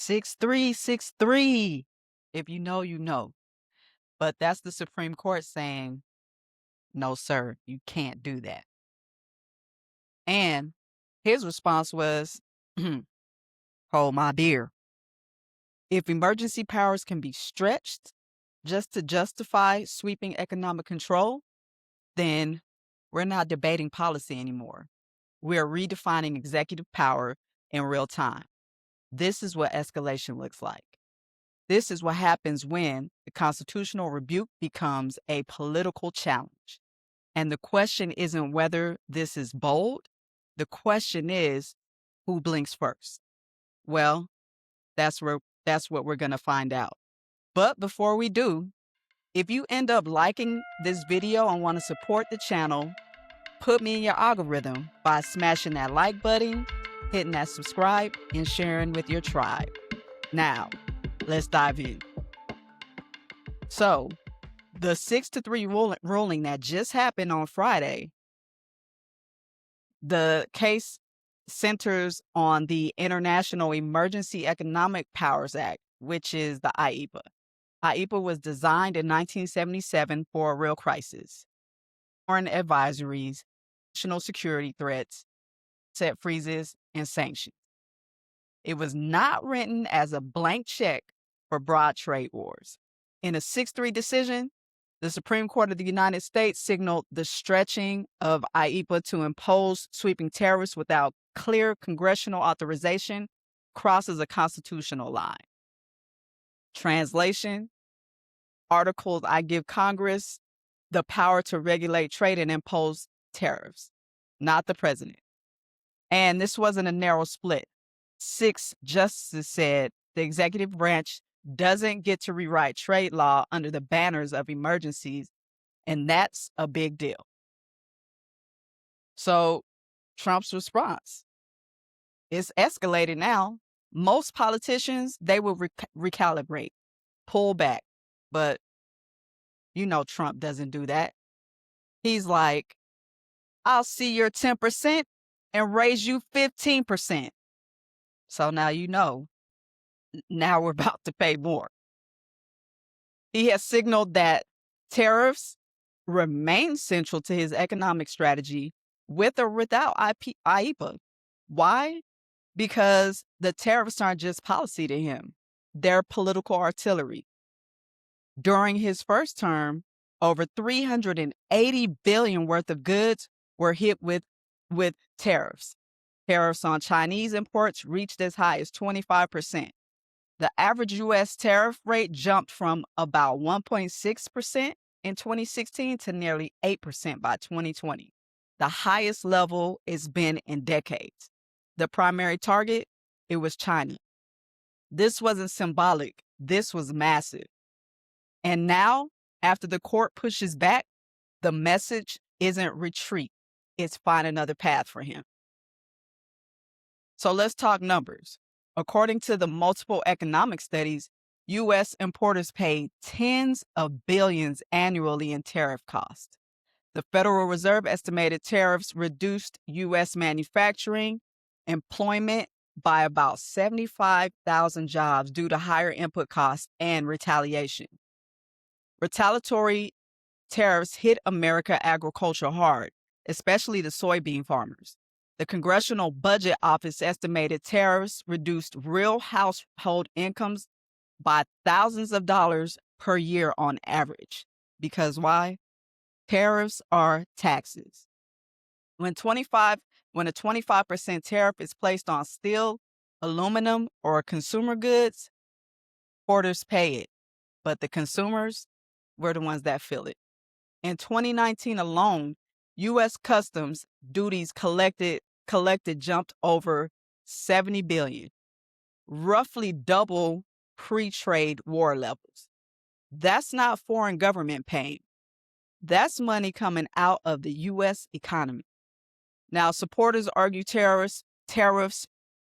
6363. If you know, you know. But that's the Supreme Court saying, no, sir, you can't do that. And his response was, hold my beer. If emergency powers can be stretched just to justify sweeping economic control, then we're not debating policy anymore. We're redefining executive power in real time. This is what escalation looks like. This is what happens when the constitutional rebuke becomes a political challenge. And the question isn't whether this is bold. The question is, who blinks first? Well, that's what we're going to find out. But before we do, if you end up liking this video and want to support the channel, put me in your algorithm by smashing that like button, hitting that subscribe, and sharing with your tribe. Now, let's dive in. So, the 6-3 ruling that just happened on Friday, the case centers on the International Emergency Economic Powers Act, which is the IEEPA. IEEPA was designed in 1977 for a real crisis. Foreign advisories, national security threats, asset freezes, and sanctions. It was not written as a blank check for broad trade wars. In a 6-3 decision, the Supreme Court of the United States signaled the stretching of IEEPA to impose sweeping tariffs without clear congressional authorization crosses a constitutional line. Translation: articles I give Congress the power to regulate trade and impose tariffs, not the president. And this wasn't a narrow split. 6 justices said the executive branch doesn't get to rewrite trade law under the banners of emergencies, and that's a big deal. So Trump's response, it's escalated now. Most politicians, they will recalibrate, pull back. But you know Trump doesn't do that. He's like, I'll see your 10% and raise you 15%. So now you know, now we're about to pay more. He has signaled that tariffs remain central to his economic strategy with or without IEEPA. Why? Because the tariffs aren't just policy to him. They're political artillery. During his first term, over $380 billion worth of goods were hit with tariffs. Tariffs on Chinese imports reached as high as 25%. The average U.S. tariff rate jumped from about 1.6% in 2016 to nearly 8% by 2020, the highest level it's been in decades. The primary target, it was China. This wasn't symbolic. This was massive. And now, after the court pushes back, the message isn't retreat. It's find another path for him. So let's talk numbers. According to the multiple economic studies, U.S. importers pay tens of billions annually in tariff costs. The Federal Reserve estimated tariffs reduced U.S. manufacturing employment by about 75,000 jobs due to higher input costs and retaliation. Retaliatory tariffs hit American agriculture hard, especially the soybean farmers. The Congressional Budget Office estimated tariffs reduced real household incomes by thousands of dollars per year on average. Because why? Tariffs are taxes. When a 25% tariff is placed on steel, aluminum, or consumer goods, importers pay it, but the consumers, we're the ones that feel it. In 2019 alone, U.S. customs duties collected jumped over $70 billion, roughly double pre-trade war levels. That's not foreign government paying. That's money coming out of the U.S. economy. Now, supporters argue tariffs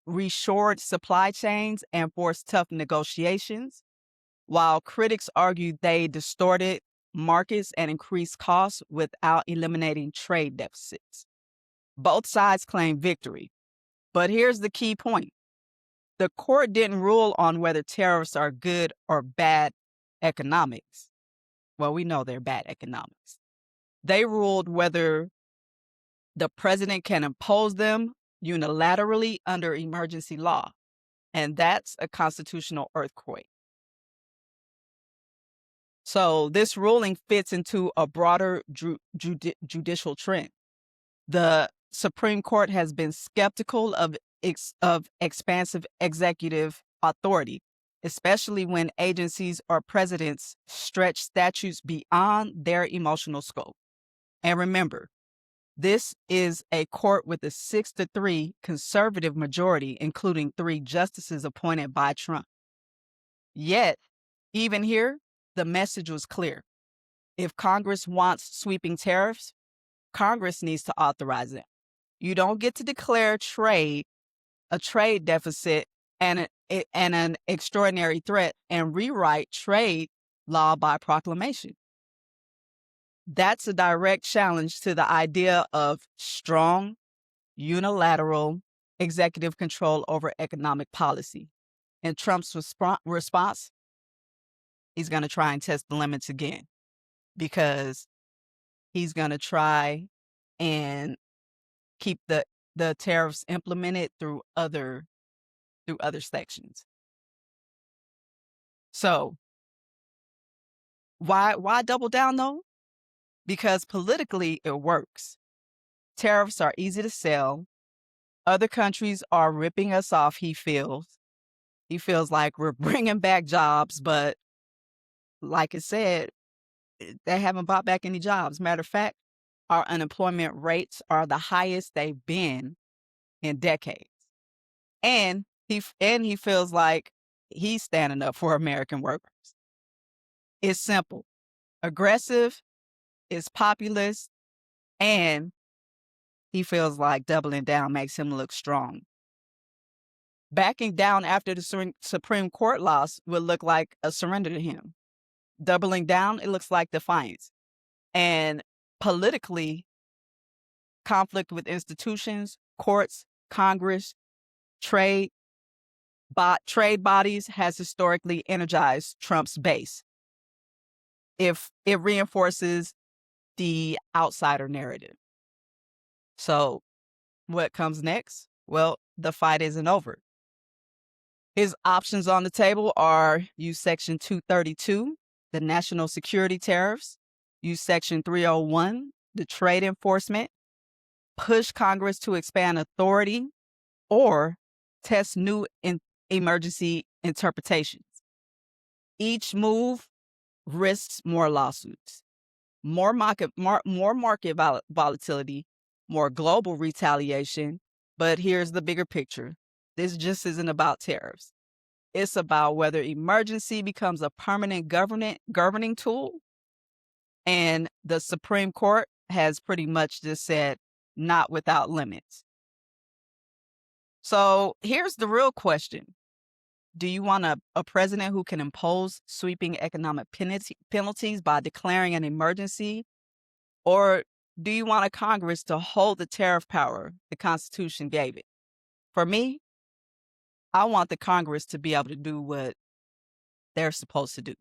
reshored supply chains and forced tough negotiations, while critics argue they distorted markets and increased costs without eliminating trade deficits. Both sides claim victory. But here's the key point. the court didn't rule on whether tariffs are good or bad economics. Well, we know they're bad economics. They ruled whether the president can impose them unilaterally under emergency law, and that's a constitutional earthquake. So this ruling fits into a broader judicial trend. The Supreme Court has been skeptical of expansive executive authority, especially when agencies or presidents stretch statutes beyond their emotional scope. And remember, this is a court with a 6-3 conservative majority, including 3 justices appointed by Trump. Yet, even here, the message was clear. If Congress wants sweeping tariffs, Congress needs to authorize them. You don't get to declare a trade deficit and an extraordinary threat and rewrite trade law by proclamation. That's a direct challenge to the idea of strong, unilateral executive control over economic policy. And Trump's response, he's going to try and test the limits again, because he's going to try and keep the tariffs implemented through other sections. So why double down though? Because politically it works. Tariffs are easy to sell. Other countries are ripping us off, he feels. He feels like we're bringing back jobs, but like I said, they haven't brought back any jobs. Matter of fact, our unemployment rates are the highest they've been in decades. And he feels like he's standing up for American workers. It's simple. Aggressive, it's populist, and he feels like doubling down makes him look strong. Backing down after the Supreme Court loss would look like a surrender to him. Doubling down, it looks like defiance. And politically, conflict with institutions, courts, Congress, trade bodies has historically energized Trump's base. If it reinforces the outsider narrative. So what comes next? Well, the fight isn't over. His options on the table are use Section 232, the national security tariffs, use Section 301, the trade enforcement, push Congress to expand authority, or test new emergency interpretations. Each move risks more lawsuits, more market volatility, more global retaliation. But here's the bigger picture. This just isn't about tariffs. It's about whether emergency becomes a permanent governing tool. And the Supreme Court has pretty much just said, not without limits. So here's the real question. Do you want a president who can impose sweeping economic penalties by declaring an emergency? Or do you want a Congress to hold the tariff power the Constitution gave it? For me, I want the Congress to be able to do what they're supposed to do.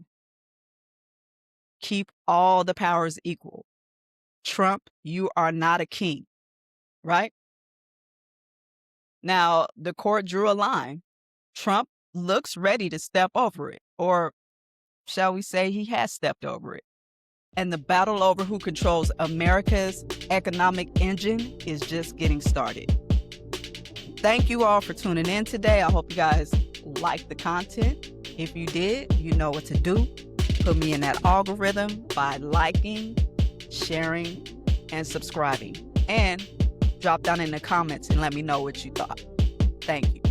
Keep all the powers equal. Trump, you are not a king, right? Now, the court drew a line. Trump looks ready to step over it, or shall we say he has stepped over it. And the battle over who controls America's economic engine is just getting started. Thank you all for tuning in today. I hope you guys liked the content. If you did, you know what to do. Put me in that algorithm by liking, sharing, and subscribing. And drop down in the comments and let me know what you thought. Thank you.